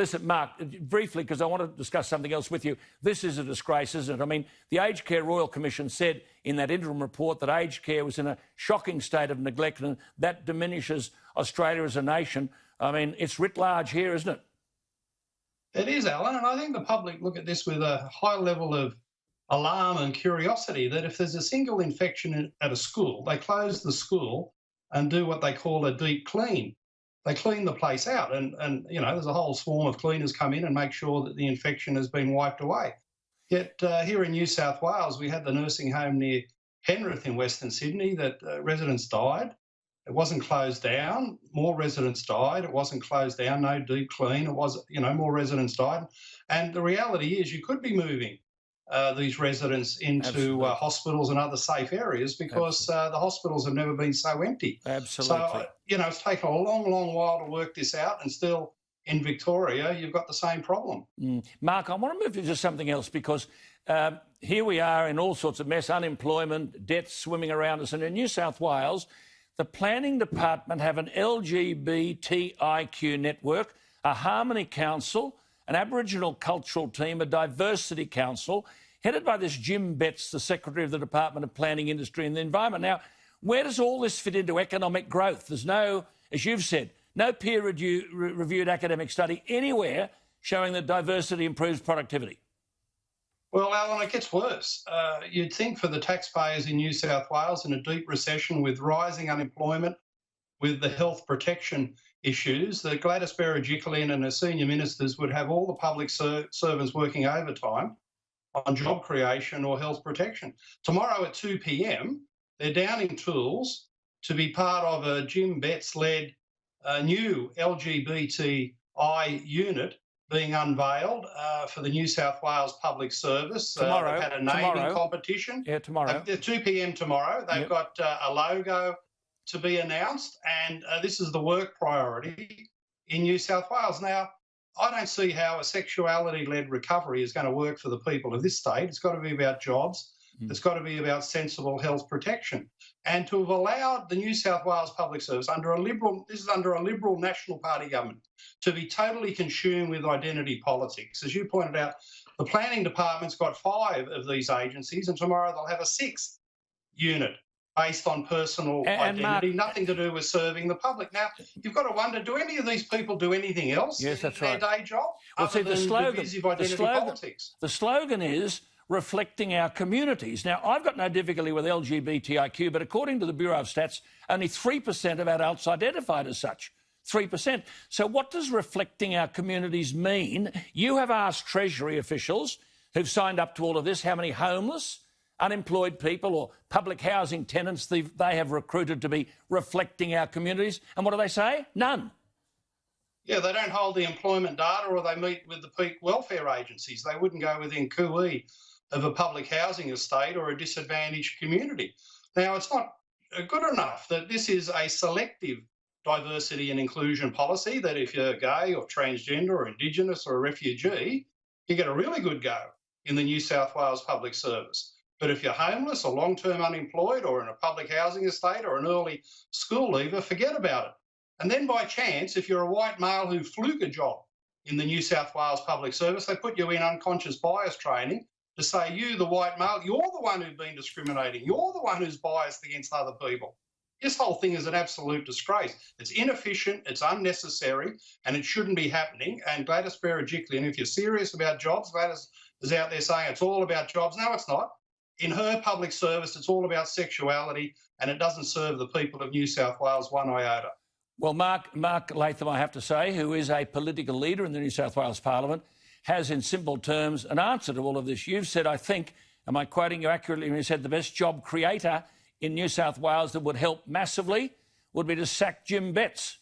Listen, Mark, briefly, because I want to discuss something else with you. This is a disgrace, isn't it? I mean, the Aged Care Royal Commission said in that interim report that aged care was in a shocking state of neglect, and that diminishes Australia as a nation. I mean, it's writ large here, isn't it? It is, Alan, and I think the public look at this with a high level of alarm and curiosity that if there's a single infection at a school, they close the school and do what they call a deep clean. They clean the place out and you know, there's a whole swarm of cleaners come in and make sure that the infection has been wiped away. Yet here in New South Wales, we had the nursing home near Penrith in Western Sydney that residents died. It wasn't closed down. More residents died. It wasn't closed down. No deep clean. It was, you know, more residents died. And the reality is you could be moving these residents into hospitals and other safe areas because the hospitals have never been so empty. Absolutely. So, you know, it's taken a long, long while to work this out, and still in Victoria, you've got the same problem. Mark, I want to move to something else because here we are in all sorts of mess, unemployment, debts swimming around us. And in New South Wales, the Planning Department have an LGBTIQ network, a Harmony Council, an Aboriginal cultural team, a diversity council, headed by this Jim Betts, the Secretary of the Department of Planning, Industry and the Environment. Now, where does all this fit into economic growth? There's no, as you've said, no peer-reviewed academic study anywhere showing that diversity improves productivity. Well, Alan, it gets worse. You'd think for the taxpayers in New South Wales in a deep recession with rising unemployment, with the health protection issues, that Gladys Berejiklian and her senior ministers would have all the public servants working overtime on job creation or health protection. Tomorrow at 2 p.m, they're downing tools to be part of a Jim Betts-led new LGBTI unit being unveiled for the New South Wales Public Service. Tomorrow. They've had a naming competition. Yeah, tomorrow. At 2 p.m. tomorrow. They've got a logo to be announced, and this is the work priority in New South Wales. Now, I don't see how a sexuality-led recovery is going to work for the people of this state. It's got to be about jobs. It's got to be about sensible health protection. And to have allowed the New South Wales Public Service under a Liberal, this is under a Liberal National Party government, to be totally consumed with identity politics. As you pointed out, the Planning Department's got 5 of these agencies, and tomorrow they'll have a 6th unit based on personal identity, Mark, nothing to do with serving the public. Now, you've got to wonder, do any of these people do anything else in their day job other than divisive identity politics? The slogan is reflecting our communities. Now, I've got no difficulty with LGBTIQ, but according to the Bureau of Stats, only 3% of adults identified as such. 3%. So what does reflecting our communities mean? You have asked Treasury officials who've signed up to all of this how many homeless, unemployed people or public housing tenants they have recruited to be reflecting our communities. And what do they say? None. Yeah, they don't hold the employment data, or they meet with the peak welfare agencies. They wouldn't go within cooee of a public housing estate or a disadvantaged community. Now, it's not good enough that this is a selective diversity and inclusion policy, that if you're gay or transgender or Indigenous or a refugee, you get a really good go in the New South Wales Public Service. But if you're homeless or long-term unemployed or in a public housing estate or an early school leaver, forget about it. And then by chance, if you're a white male who fluke a job in the New South Wales Public Service, they put you in unconscious bias training to say, you, the white male, you're the one who's been discriminating. You're the one who's biased against other people. This whole thing is an absolute disgrace. It's inefficient, it's unnecessary, and it shouldn't be happening. And Gladys Berejiklian, if you're serious about jobs, Gladys is out there saying it's all about jobs. No, it's not. In her public service, it's all about sexuality, and it doesn't serve the people of New South Wales one iota. Well, Mark Latham, I have to say, who is a political leader in the New South Wales Parliament, has in simple terms an answer to all of this. You've said, I think, am I quoting you accurately when you said the best job creator in New South Wales that would help massively would be to sack Jim Betts?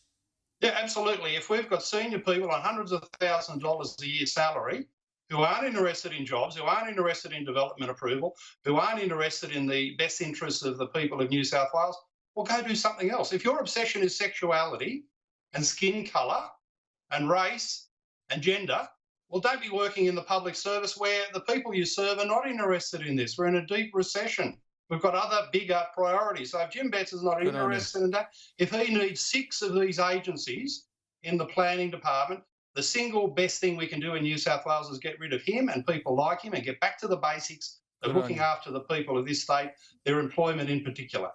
Yeah, absolutely. If we've got senior people on hundreds of thousands of dollars a year salary who aren't interested in jobs, who aren't interested in development approval, who aren't interested in the best interests of the people of New South Wales, well, go do something else. If your obsession is sexuality and skin colour and race and gender, well, don't be working in the public service where the people you serve are not interested in this. We're in a deep recession. We've got other bigger priorities. So if Jim Betts is not interested in that, if he needs 6 of these agencies in the Planning Department The single best thing we can do in New South Wales is get rid of him and people like him and get back to the basics of Good on looking you. after the people of this state, their employment in particular.